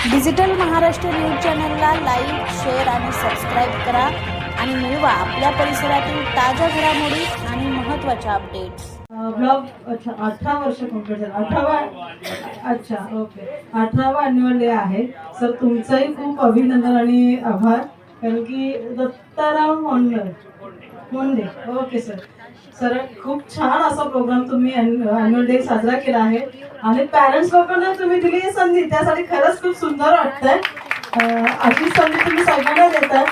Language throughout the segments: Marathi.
डिजिटल महाराष्ट्र न्यूज चॅनलला लाईक, शेअर आणि सबस्क्राईब करा आणि मिळवा आपल्या परिसरातील ताज्या घडामोडी आणि महत्त्वाच्या अपडेट्स. ब्लॉग 18 वर्ष कंप्लीट झालं. 18वा ॲन्युअल डे आहे. सर तुमचंही खूप अभिनंदन आणि आभार, कारण की Dattaram Monde okay sir. Sir खूप छान असा प्रोग्राम तुम्ही ॲन्युअल डे साजरा केला आहे आणि पॅरेंट्स लोकांना तुम्ही दिली ही संधी, त्यासाठी खरंच खूप सुंदर वाटतंय. अशी संधी तुम्ही सगळ्यांना देताय.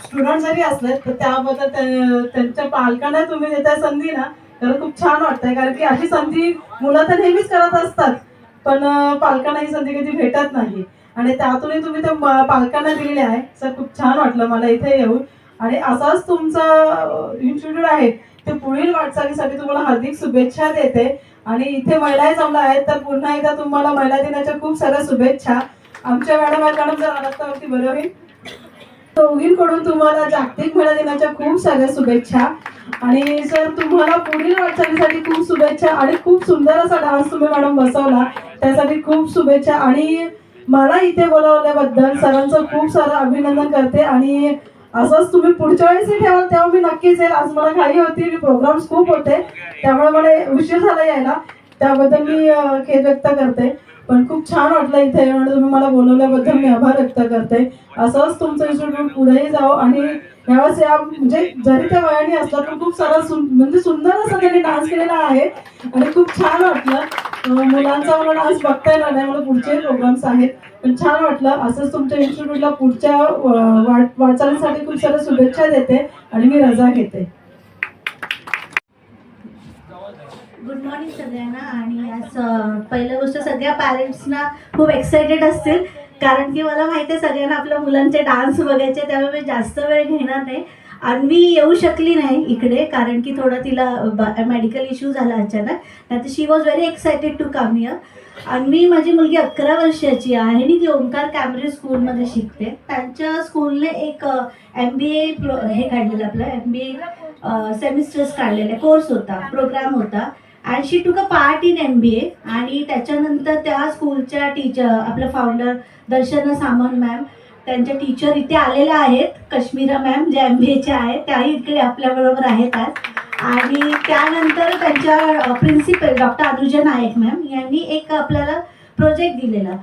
स्टुडंट जरी असले तर त्याबद्दल त्यांच्या पालकांना तुम्ही देताय संधी ना, तर खूप छान वाटतंय. कारण की अशी संधी मुलं तर नेहमीच करत असतात, पण पालकांना ही संधी कधी भेटत नाही आणि त्यातूनही तुम्ही त्या पालकांना दिलेली आहे. सर खूप छान वाटलं मला इथे येऊन. आणि असाच तुमचा इन्स्टिट्यूट आहे ते पुढील वाटचालीसाठी तुम्हाला हार्दिक शुभेच्छा देते. आणि इथे महिलाही जमल्या आहेत, तर पुन्हा एकदा तुम्हाला महिला दिनाच्या खूप साऱ्या शुभेच्छा. आमच्या मॅडम जर आलात तर अगदी बरं होईल. दोघींकडून तुम्हाला जागतिक महिला दिनाच्या खूप साऱ्या शुभेच्छा. आणि सर तुम्हाला पुढील वाटचालीसाठी खूप शुभेच्छा. आणि खूप सुंदर असा डान्स तुम्ही मॅडम बसवला, त्यासाठी खूप शुभेच्छा. आणि मला इथे बोलावल्याबद्दल सरांचं खूप सारं अभिनंदन करते. आणि असंच तुम्ही पुढच्या वेळेसही ठेवाल तेव्हा मी नक्कीच येईल. आज मला घाई होती, प्रोग्राम्स खूप होते, त्यामुळे मला उशीर झाला यायला, त्याबद्दल मी खेद व्यक्त करते. पण खूप छान वाटलं इथे येऊन आणि तुम्ही मला बोलवल्याबद्दल मी आभार व्यक्त करते. असंच तुमचं इन्स्टिट्यूट पुढेही जावं. आणि यावेळेस म्हणजे जरी त्या वयाने असला तर खूप सारा म्हणजे सुंदर असा त्यांनी डान्स केलेला आहे आणि खूप छान वाटलं. मुलांचा मला डान्स बघता येणार नाही, मला पुढचे प्रोग्राम्स आहेत, पण छान वाटलं. असंच तुमच्या इन्स्टिट्यूटला पुढच्या वाटचालीसाठी खूप साऱ्या शुभेच्छा देते आणि मी रजा घेते. गुड मॉर्निंग सगळ्यांना. आणि आज पहिल्या गोष्ट सगळ्या पॅरेंट्सना खूप एक्सायटेड असतील, कारण की मला माहिती आहे सगळ्यांना आपल्या मुलांचे डान्स बघायचे, त्यामुळे मी जास्त वेळ घेणार नाही. अन्वी येऊ शकली नाही इकडे, कारण की थोडं तिला मेडिकल इश्यू झाला अचानक, नाही तर she was very excited to come here. Anvi माझी मुलगी 11 वर्षाची आहे आणि ती ओंकार कॅम्ब्रिज स्कूलमध्ये शिकते. त्यांच्या स्कूलने एक MBA हे काढलेलं, आपलं MBA सेमिस्टर्स काढलेले कोर्स होता, प्रोग्राम होता. अँड शी टूक अ पार्ट इन MBA. आणि त्याच्यानंतर त्या स्कूलच्या टीचर, आपलं फाउंडर दर्शना सामंत मॅम, त्यांच्या टीचर इथे आलेल्या आहेत. कश्मीरा मॅम ज्या MBAच्या आहेत त्याही इकडे आपल्याबरोबर आहेत आज. आणि त्यानंतर त्यांच्या principal doctor Anuja Naik ma'am यांनी एक आपल्याला प्रोजेक्ट दिलेला.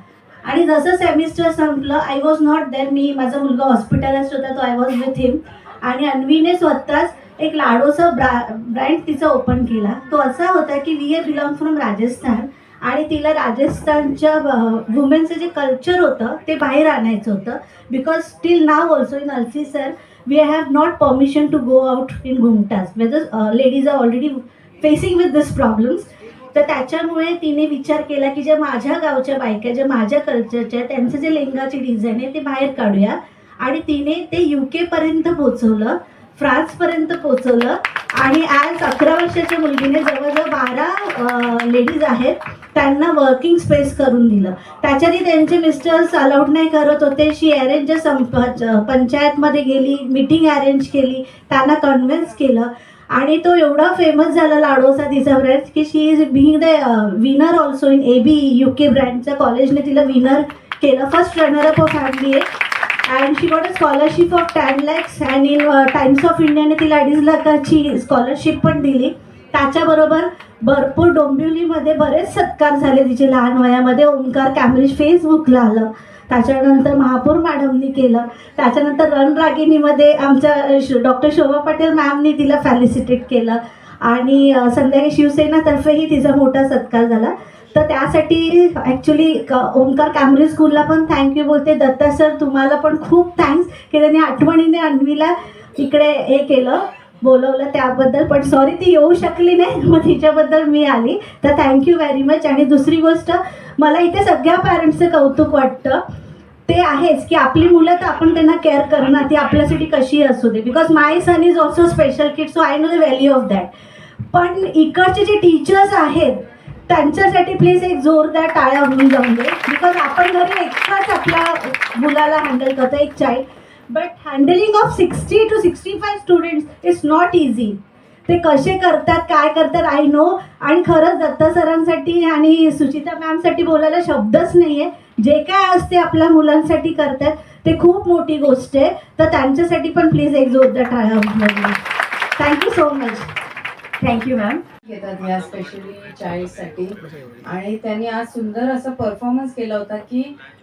आणि जसं सेमिस्टर संपलं, आय वॉज नॉट देअर, माझा मुलगा हॉस्पिटलाइज्ड होता, तो आय वॉज विथ हिम. आणि अन्वीने स्वतःच एक लाडोचा ब्रँड तिचा ओपन केला. तो असा होता की वी बिलॉंग फ्रॉम राजस्थान, आणि तिला राजस्थानच्या वुमेनचं जे कल्चर होतं ते बाहेर आणायचं होतं. Because still now also in Alsisar we have not permission to go out in घुमटास, whether ladies are already facing with this problems. तर त्याच्यामुळे तिने विचार केला की ज्या माझ्या गावच्या बायका, ज्या माझ्या कल्चरच्या, त्यांचं जे लेंगाची डिझाईन आहे ते बाहेर काढूया. आणि तिने ते UK पर्यंत पोचवलं, फ्रान्सपर्यंत पोचवलं. आणि आज 11 वर्षाच्या मुलगीने जवळजवळ 12 लेडीज आहेत त्यांना वर्किंग स्पेस करून दिलं. त्याच्याने त्यांचे मिस्टर्स अलाउड नाही करत होते. शी अरेंज पंचायतमध्ये गेली, मीटिंग अरेंज केली, त्यांना कन्व्हिन्स केलं. आणि तो एवढा फेमस झाला लाडोचा तिचा ब्रँड की she is being the winner also in AB UK ब्रँडच्या कॉलेजने तिला विनर केलं, first runner up of MBA. And she got a scholarship of 10 lakhs. आणि इन टाइम्स ऑफ इंडियाने तिला 2.5 लाखाची स्कॉलरशिप पण दिली. त्याच्याबरोबर भरपूर डोंबिवलीमध्ये बरेच सत्कार झाले तिचे लहान वयामध्ये. ओंकार कॅम्ब्रिज फेसबुकला आलं, त्याच्यानंतर महापौर मॅडमनी केलं, त्याच्यानंतर रणरागिणीमध्ये आमच्या डॉक्टर शोभा पटेल मॅमनी तिला फॅलिसिटेट केलं. आणि संध्याकाळी शिवसेनातर्फेही तिचा मोठा सत्कार झाला. तर त्यासाठी ॲक्च्युली ओंकार कॅम्ब्रिज स्कूलला पण थँक्यू बोलते. दत्ता सर तुम्हाला पण खूप थँक्स की त्यांनी आठवणीने अन्वीला इकडे हे केलं, बोलवलं त्याबद्दल. पण सॉरी ती येऊ शकली नाही, मग तिच्याबद्दल मी आली, तर थँक्यू व्हेरी मच. आणि दुसरी गोष्ट मला इथे सगळ्या पॅरेंट्सचं कौतुक वाटतं ते आहेच की आपली मुलं तर आपण त्यांना केअर करणं, ती आपल्यासाठी कशी असू दे. Because my son is also special kid, so I know the value of that. पण इकडचे जे टीचर्स आहेत त्यांच्यासाठी प्लीज एक जोरदार टाळ्या होऊन जाऊन दे. बिकॉज आपण घरी एकटाच आपल्या मुलाला हँडल करतो, एक child, but handling of 60 to 65 students is not easy. ते कसे करतात, काय करतात, आय नो. आणि खरंच दत्ता सरांसाठी आणि सुचिता मॅमसाठी बोलायला शब्दच नाही आहे. जे काय आज ते आपल्या मुलांसाठी करतात ते खूप मोठी गोष्ट आहे. तर त्यांच्यासाठी पण प्लीज एक जोरदार टाळ्या वाजवा. Thank you so much. Thank you ma'am. येतात ह्या स्पेशली चाइल्डसाठी आणि त्यांनी आज सुंदर असा परफॉर्मन्स केला होता की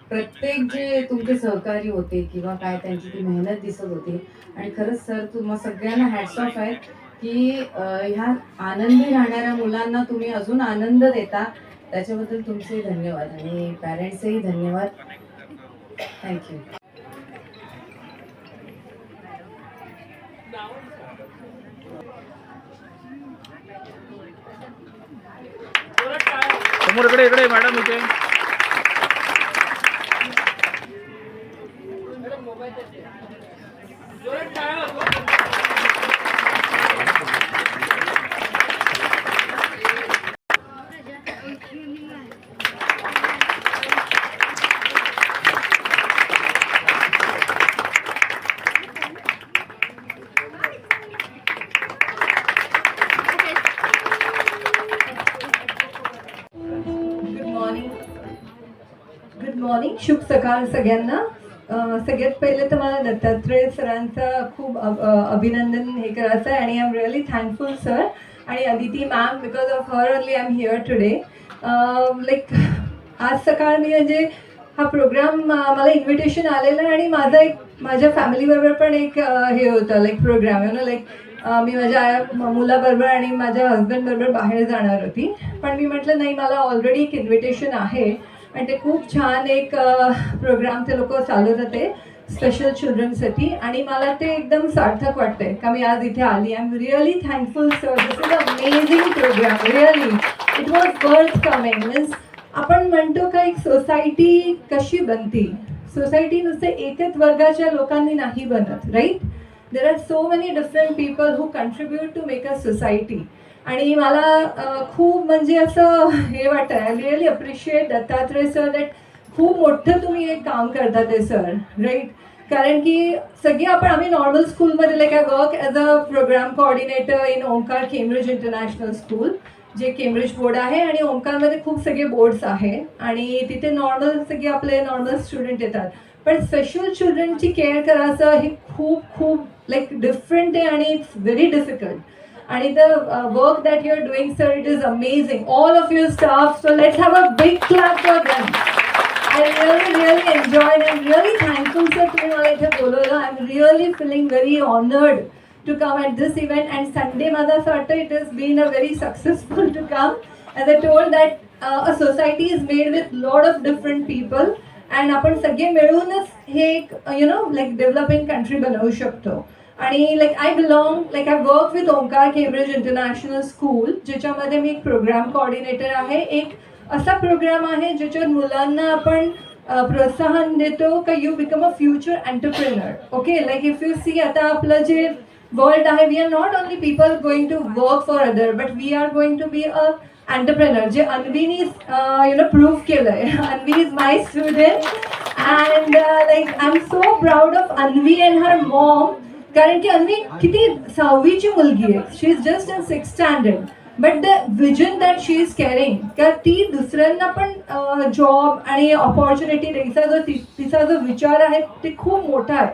प्रत्येक जे तुमचे सहकारी होते किंवा काय त्यांची ती मेहनत दिसत होती. आणि खरंच सर तुम्हा सगळ्यांना हॅट्स ऑफ आहे की ह्या आनंदी राहणाऱ्या मुलांना तुम्ही अजून आनंद देता, त्याच्याबद्दल तुमचे धन्यवाद आणि पॅरेंट्सही धन्यवाद. थँक्यू. समोर इकडे मॅडम इथे. Good morning. शुभ सकाळ सगळ्यांना. सगळ्यात पहिले तर मला दत्तात्रय सरांचा खूप अभिनंदन हे करायचं आहे आणि I am really thankful sir आणि Aditi ma'am, because of her only I am here today. Like आज सकाळ मी म्हणजे हा प्रोग्राम मला इन्व्हिटेशन आलेलं आणि माझ्या फॅमिलीबरोबर पण एक हे होतं लाईक प्रोग्राम लाईक मी माझ्या मुलाबरोबर आणि माझ्या हजबंडबरोबर बाहेर जाणार होती. पण मी म्हटलं नाही, मला ऑलरेडी एक इन्व्हिटेशन आहे आणि ते खूप छान एक प्रोग्राम ते लोक चालवत होते स्पेशल चिल्ड्रनसाठी आणि मला ते एकदम सार्थक वाटतंय का मी आज इथे आली. I am really thankful sir. This is amazing programme. Really it was worth coming. Means आपण म्हणतो का एक सोसायटी कशी बनती. सोसायटी नुसते एकच वर्गाच्या लोकांनी नाही बनत, right. There are so many different people who contribute to make a society. आणि मला खूप म्हणजे असं हे वाटतं, I really appreciate Dattatray sir that खूप मोठं तुम्ही एक काम करता ते सर, राईट. कारण की सगळे आम्ही नॉर्मल स्कूलमध्ये like I work as a programme coordinator in Omkar Cambridge international school, जे केम्ब्रिज बोर्ड आहे आणि ओंकारमध्ये खूप सगळे बोर्ड्स आहे आणि तिथे नॉर्मल सगळे आपले नॉर्मल स्टुडंट येतात. पण स्पेशल चिल्ड्रनची केअर करायचं हे खूप खूप लाईक डिफरंट आहे आणि इट्स व्हेरी डिफिकल्ट. आणि the work that you are doing sir, it is amazing. All of your staff, so let's have a big clap for them. I really enjoyed and really thankful sir तुम्ही मला इथे बोलवलं. I'm really feeling very honored to come at this event and Sunday माझा असं वाटतं it has been a very successful to come. As I told that a society is made with lot of different people and आपण सगळे मिळूनच हे एक like developing country बनवू शकतो. आणि like I belong like I work with Omkar Cambridge international school, ज्याच्यामध्ये मी एक प्रोग्राम कोऑर्डिनेटर आहे. एक असा प्रोग्राम आहे ज्याच्यात मुलांना आपण प्रोत्साहन देतो का you become a future entrepreneur. Okay, like if you see आता आपलं जे वर्ल्ड आहे, we are not only people going to work for other but we are going to be a entrepreneur, जे अन्वीनी प्रूव्ह केलंय. Anvi is my student and like I am so proud of Anvi and her mom. कारण की अन्वी किती 6वीची मुलगी आहे, she is just in 6th standard, but the vision that she is carrying का ती दुसऱ्यांना पण जॉब आणि ऑपॉर्च्युनिटी द्यायचा तिचा जो विचार आहे ते खूप मोठा आहे.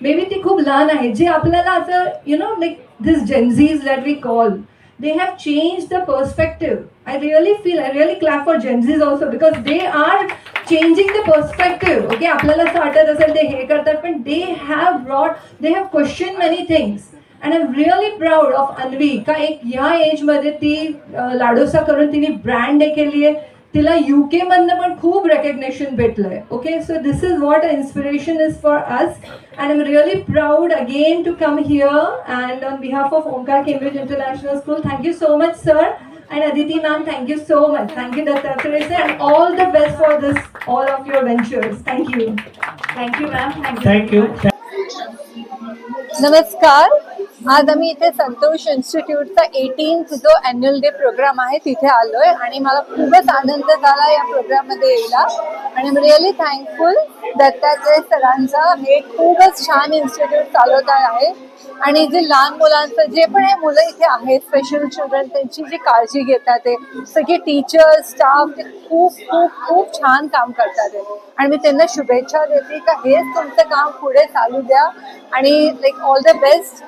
मे बी ती खूप लहान आहे, जे आपल्याला असं like this Gen Zs that we call, they have changed the perspective. I really clap for Gen Zs also because they are changing the perspective. Okay, आपल्याला असं वाटत असेल ते हे करतात पण they have questioned many things and I'm really proud of Anvi का एक ह्या एजमध्ये ती लाडोसा करून तिने ब्रँड हे केली आहे. तिला UK मधनं पण खूप रेकग्नेशन भेटलंय. Okay, so this is what inspiration is for us and I'm really proud again to come here and on behalf of Omkar Cambridge International School, thank you so much sir and Aditi ma'am, thank you so much. Thank you Dattatreya sir and all the best for this all of your ventures. Thank you ma'am. Thank you. नमस्कार. आज आम्ही इथे संतोष इन्स्टिट्यूटचा 18th जो ॲन्युअल डे प्रोग्राम आहे तिथे आलोय आणि मला खूपच आनंद झाला या प्रोग्राममध्ये यायला आणि I am really thankful Dattatray सरांचं हे खूपच छान इन्स्टिट्यूट चालवत आहे आणि जे लहान मुलांचं जे पण हे मुलं इथे आहेत स्पेशल चिल्ड्रन त्यांची जी काळजी घेतात ते सगळे टीचर्स स्टाफ ते खूप खूप खूप छान काम करतात आणि मी त्यांना शुभेच्छा देते का हेच तुमचं काम पुढे चालू द्या आणि लाईक ऑल द बेस्ट.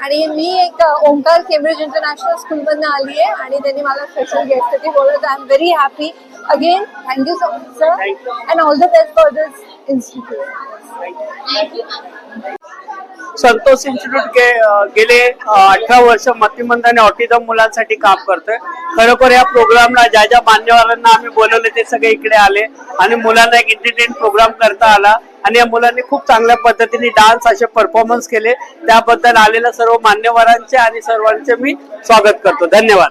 आणि मी एक ओंकार केम्ब्रिज इंटरनॅशनल स्कूलमधनं आली आहे आणि त्यांनी मला स्पेशल गेस्ट ती बोलत I am very happy. Again thank you so much sir and all the best for this institute. Santosh institute गेले 18 वर्ष मतिमंद आणि ऑटिझम मुलांसाठी काम करतोय. खरोखर या प्रोग्रामला ज्या ज्या मान्यवरांना आम्ही बोलवले ते सगळे इकडे आले आणि मुलांना एक एंटरटेन प्रोग्राम करता आला आणि या मुलांनी खूप चांगल्या पद्धतीने डान्स असे परफॉर्मन्स केले. त्याबद्दल आलेल्या सर्व मान्यवरांचे आणि सर्वांचे मी स्वागत करतो. धन्यवाद.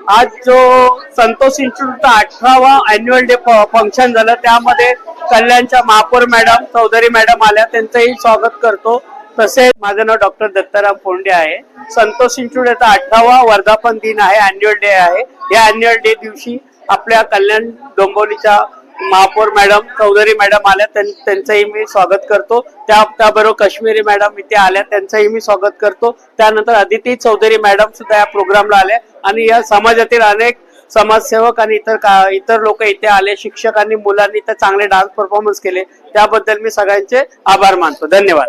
आज जो संतोष इन्स्टिट्यूटचा 18वा अॅन्युअल डे फंक्शन झालं त्यामध्ये कल्याणच्या महापौर मॅडम चौधरी मॅडम आल्या त्यांचंही स्वागत करतो. तसेच माझं नाव डॉक्टर दत्ताराम फोंडे आहे. संतोष इन्स्टिट्यूटचा 18वा वर्धापन दिन आहे, अॅन्युअल डे आहे. या अॅन्युअल डे दिवशी आपल्या कल्याण डोंबिवलीच्या महापौर मॅडम चौधरी मॅडम आल्या त्यांचंही मी स्वागत करतो. त्याबरोबर काश्मीरी मॅडम इथे आल्या त्यांचंही मी स्वागत करतो. त्यानंतर अदिती चौधरी मॅडम सुद्धा या प्रोग्रामला आल्या आणि या समाजातील अनेक समाजसेवक आणि इतर लोक इथे आले. शिक्षकांनी मुलांनी इथे चांगले डान्स परफॉर्मन्स केले त्याबद्दल मी सगळ्यांचे आभार मानतो. धन्यवाद.